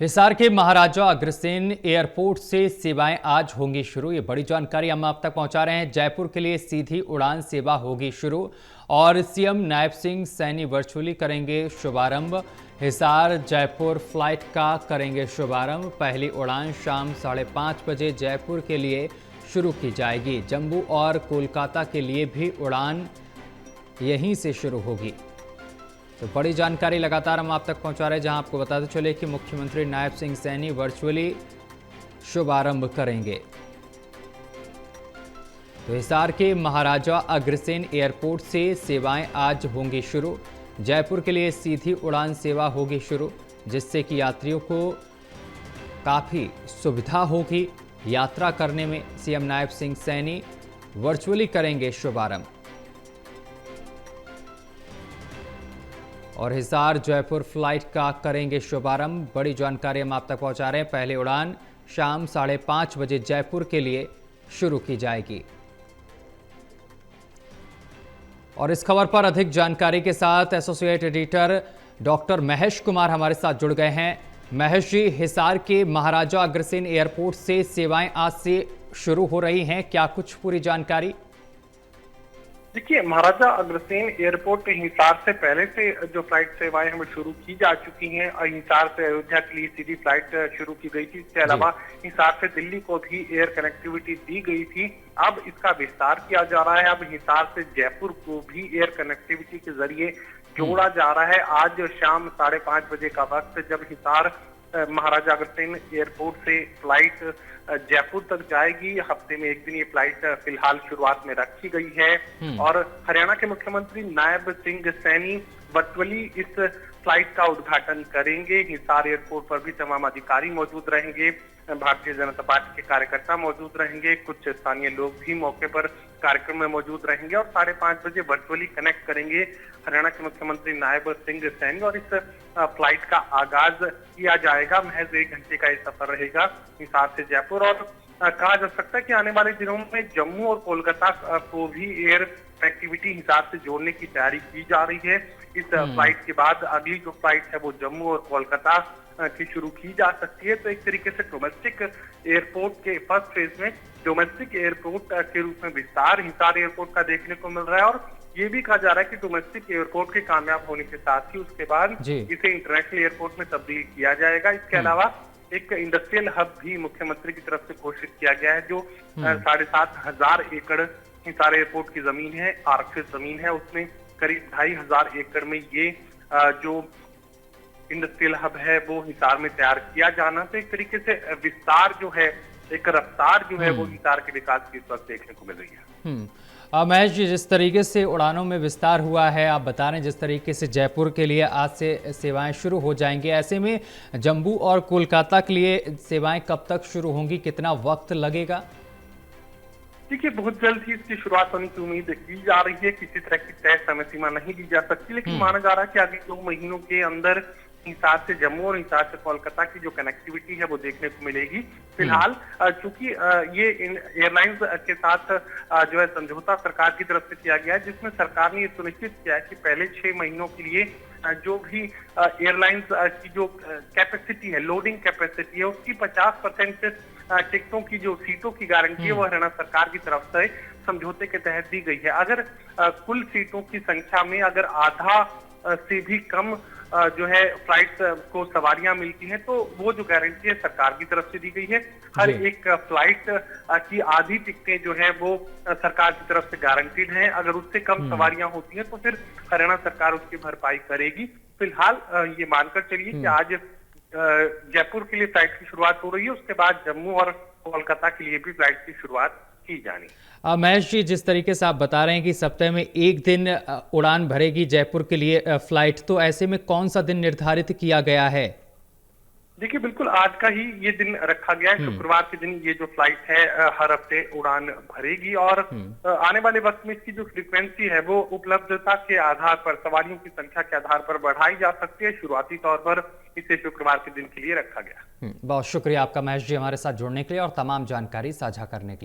हिसार के महाराजा अग्रसेन एयरपोर्ट से सेवाएं आज होंगी शुरू। ये बड़ी जानकारी हम आप तक पहुंचा रहे हैं। जयपुर के लिए सीधी उड़ान सेवा होगी शुरू और सीएम नायब सिंह सैनी वर्चुअली करेंगे शुभारंभ। हिसार जयपुर फ्लाइट का करेंगे शुभारंभ। पहली उड़ान शाम 5:30 बजे जयपुर के लिए शुरू की जाएगी। जम्मू और कोलकाता के लिए भी उड़ान यहीं से शुरू होगी। तो बड़ी जानकारी लगातार हम आप तक पहुंचा रहे हैं, जहां आपको बताते चले कि मुख्यमंत्री नायब सिंह सैनी वर्चुअली शुभारंभ करेंगे। तो हिसार के महाराजा अग्रसेन एयरपोर्ट से सेवाएं आज होंगी शुरू। जयपुर के लिए सीधी उड़ान सेवा होगी शुरू, जिससे कि यात्रियों को काफ़ी सुविधा होगी यात्रा करने में। सीएम नायब सिंह सैनी वर्चुअली करेंगे शुभारंभ। और हिसार जयपुर फ्लाइट का करेंगे शुभारंभ। बड़ी जानकारी हम आप तक पहुंचा रहे हैं। पहली उड़ान शाम 5:30 बजे जयपुर के लिए शुरू की जाएगी। और इस खबर पर अधिक जानकारी के साथ associate editor doctor Mahesh Kumar हमारे साथ जुड़ गए हैं। महेश जी, हिसार के महाराजा अग्रसेन एयरपोर्ट से सेवाएं आज से शुरू हो रही हैं, क्या कुछ पूरी जानकारी? देखिए, महाराजा अग्रसेन एयरपोर्ट हिसार से पहले से जो फ्लाइट सेवाएं हमें शुरू की जा चुकी हैं और हिसार से अयोध्या के लिए सीधी फ्लाइट शुरू की गई थी। इसके अलावा हिसार से दिल्ली को भी एयर कनेक्टिविटी दी गई थी। अब इसका विस्तार किया जा रहा है। अब हिसार से जयपुर को भी एयर कनेक्टिविटी के जरिए जोड़ा जा रहा है। आज शाम 5:30 बजे का वक्त जब हिसार महाराजा अग्रसेन एयरपोर्ट से फ्लाइट जयपुर तक जाएगी। हफ्ते में एक दिन ये फ्लाइट फिलहाल शुरुआत में रखी गई है। और हरियाणा के मुख्यमंत्री नायब सिंह सैनी वर्चुअली इस फ्लाइट का उद्घाटन करेंगे। हिसार एयरपोर्ट पर भी तमाम अधिकारी मौजूद रहेंगे, भारतीय जनता पार्टी के कार्यकर्ता मौजूद रहेंगे, कुछ स्थानीय लोग भी मौके पर कार्यक्रम में मौजूद रहेंगे और 5:30 बजे वर्चुअली कनेक्ट करेंगे हरियाणा के मुख्यमंत्री नायब सिंह सैनी। और इस फ्लाइट का आगाज किया जाएगा। महज 1 घंटे का ये सफर रहेगा हिसार से जयपुर। और कहा जा सकता है कि आने वाले दिनों में जम्मू और कोलकाता को भी एयर कनेक्टिविटी हिसार से जोड़ने की तैयारी की जा रही है। इस फ्लाइट के बाद अगली जो फ्लाइट है वो जम्मू और कोलकाता की शुरू की जा सकती है। तो एक तरीके से डोमेस्टिक एयरपोर्ट के फर्स्ट फेज में डोमेस्टिक एयरपोर्ट के रूप में विस्तार हिसार एयरपोर्ट का देखने को मिल रहा है। और ये भी कहा जा रहा है कि डोमेस्टिक एयरपोर्ट के कामयाब होने के साथ ही उसके बाद इसे इंटरनेशनल एयरपोर्ट में तब्दील किया जाएगा। इसके अलावा एक इंडस्ट्रियल हब भी मुख्यमंत्री की तरफ से घोषित किया गया है। जो 7,500 एकड़ हिसार एयरपोर्ट की जमीन है, आरक्षित जमीन है, उसमें करीब 2,500 एकड़ में ये जो इंडस्ट्रियल हब है वो हिसार में तैयार किया जाना। तो एक तरीके से विस्तार जो है, एक रफ्तार जो है वो हिसार के विकास की इस वक्त देखने को मिल रही है। महेश जी, जिस तरीके से उड़ानों में विस्तार हुआ है, आप बता रहे हैं जिस तरीके से जयपुर के लिए आज से सेवाएं शुरू हो जाएंगी, ऐसे में जम्मू और कोलकाता के लिए सेवाएं कब तक शुरू होंगी, कितना वक्त लगेगा? देखिए, बहुत जल्द ही इसकी शुरुआत होने की उम्मीद की जा रही है। किसी तरह की तय समय सीमा नहीं दी जा सकती, लेकिन माना जा रहा है कि अगले 2 महीनों के अंदर हिसार से जम्मू और हिसार से कोलकाता की जो कनेक्टिविटी है वो देखने को मिलेगी। फिलहाल चूंकि ये एयरलाइंस के साथ जो है समझौता सरकार की तरफ से किया गया है, जिसमें सरकार ने ये सुनिश्चित किया है कि पहले 6 महीनों के लिए जो भी एयरलाइंस की जो कैपेसिटी है, लोडिंग कैपेसिटी है, उसकी 50% टिकटों की जो सीटों की गारंटी है वो हरियाणा सरकार की तरफ से समझौते के तहत दी गई है। अगर कुल सीटों की संख्या में अगर आधा से भी कम जो है फ्लाइट को सवारियां मिलती हैं, तो वो जो गारंटी है सरकार की तरफ से दी गई है। हर एक फ्लाइट की आधी टिकटें जो है वो सरकार की तरफ से गारंटीड हैं। अगर उससे कम सवारियां होती हैं तो फिर हरियाणा सरकार उसकी भरपाई करेगी। फिलहाल ये मानकर चलिए कि आज जयपुर के लिए फ्लाइट की शुरुआत हो रही है, उसके बाद जम्मू और कोलकाता के लिए भी फ्लाइट की शुरुआत की जानी। महेश जी, जिस तरीके से आप बता रहे हैं कि सप्ताह में एक दिन उड़ान भरेगी जयपुर के लिए फ्लाइट, तो ऐसे में कौन सा दिन निर्धारित किया गया है? देखिए, बिल्कुल आज का ही ये दिन रखा गया है। शुक्रवार के दिन ये जो फ्लाइट है हर हफ्ते उड़ान भरेगी। और आने वाले वक्त में इसकी जो फ्रीक्वेंसी है वो उपलब्धता के आधार पर, सवारियों की संख्या के आधार पर बढ़ाई जा सकती है। शुरुआती तौर पर इसे शुक्रवार के दिन के लिए रखा गया। बहुत शुक्रिया आपका महेश जी, हमारे साथ जुड़ने के लिए और तमाम जानकारी साझा करने के लिए।